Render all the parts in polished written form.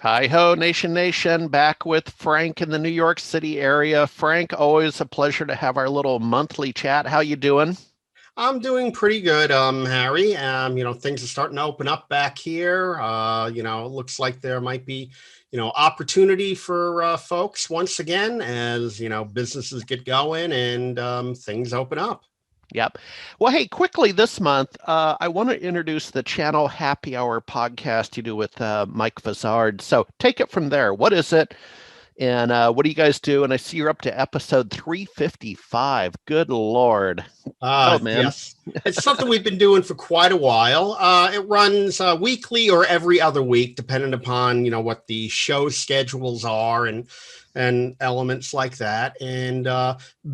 Hi ho, Nation, back with Frank in the New York City area. Frank, always a pleasure to have our little monthly chat. How you doing? I'm doing pretty good, Harry. Things are starting to open up back here. It looks like there might be, opportunity for folks once again as, businesses get going and things open up. Yep. Well, hey, quickly this month, I want to introduce the Channel Happy Hour podcast you do with Mike Vazard. So take it from there. What is it? And what do you guys do? And I see you're up to episode 355. Good Lord. Go, man. Yes, it's something we've been doing for quite a while. It runs weekly or every other week, depending upon what the show schedules are and elements like that. And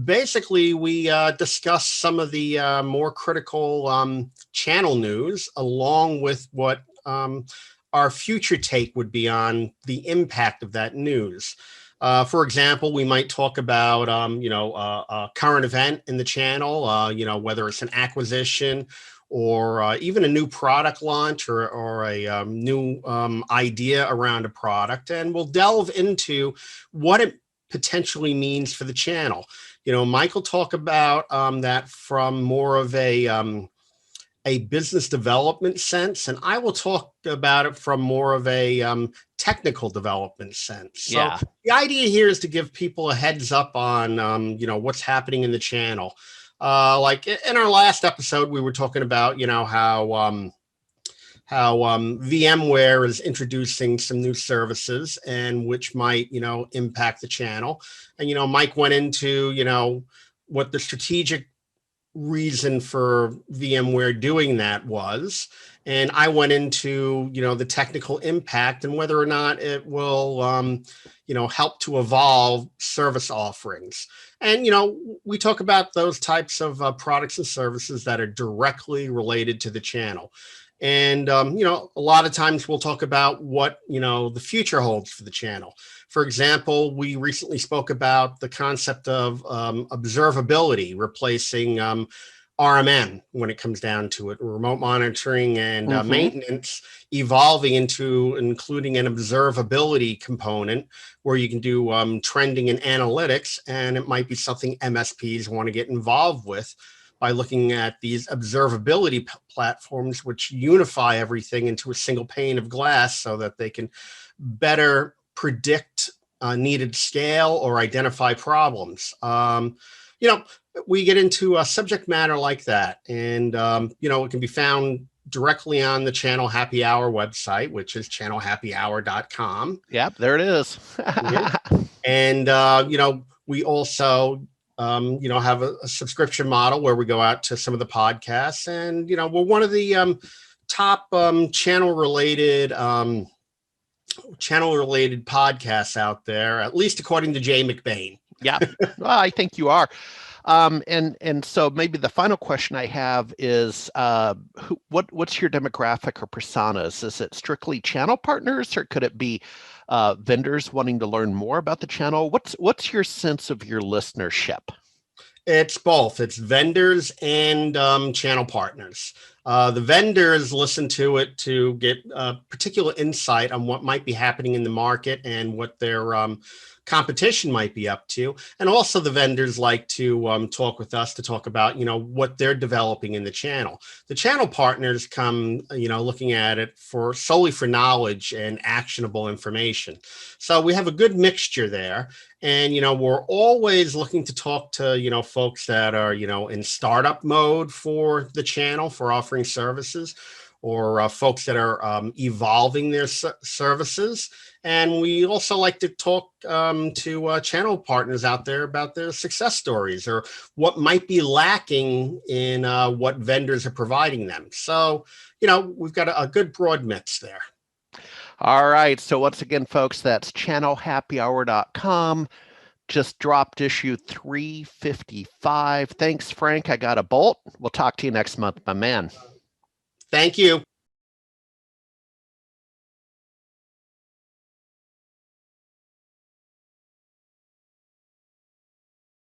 basically, we discuss some of the more critical channel news, along with what our future take would be on the impact of that news. For example, we might talk about, a current event in the channel, whether it's an acquisition or even a new product launch or a new idea around a product. And we'll delve into what it potentially means for the channel. Mike will talk about that from more of a business development sense, and I will talk about it from more of a technical development sense. So Yeah. the idea here is to give people a heads up on what's happening in the channel. Like in our last episode, we were talking about how VMware is introducing some new services and which might impact the channel. And Mike went into what the strategic reason for VMware doing that was. And I went into, the technical impact and whether or not it will, help to evolve service offerings. And, we talk about those types of products and services that are directly related to the channel. And, a lot of times we'll talk about what, the future holds for the channel. For example, we recently spoke about the concept of observability replacing RMM when it comes down to it, remote monitoring and Mm-hmm. maintenance evolving into including an observability component where you can do trending and analytics. And it might be something MSPs want to get involved with by looking at these observability platforms, which unify everything into a single pane of glass so that they can better predict needed scale or identify problems. You know, we get into a subject matter like that, and it can be found directly on the Channel Happy Hour website, which is channelhappyhour.com. Yep, there it is. Yeah. And we also have a subscription model where we go out to some of the podcasts, and we're one of the top channel related podcasts out there, at least according to Jay McBain. Yeah, well, I think you are. And so maybe the final question I have is, what's your demographic or personas? Is it strictly channel partners, or could it be vendors wanting to learn more about the channel? What's your sense of your listenership? It's both. It's vendors and channel partners. The vendors listen to it to get particular insight on what might be happening in the market and what their competition might be up to. And also the vendors like to talk with us to talk about, what they're developing in the channel. The channel partners come, looking at it solely for knowledge and actionable information. So we have a good mixture there. And, we're always looking to talk to, folks that are, in startup mode for the channel for offering services, or folks that are evolving their services. And we also like to talk to channel partners out there about their success stories or what might be lacking in what vendors are providing them. So, we've got a good broad mix there. All right. So once again, folks, that's channelhappyhour.com. Just dropped issue 355. Thanks, Frank. I got a bolt. We'll talk to you next month, my man. Thank you.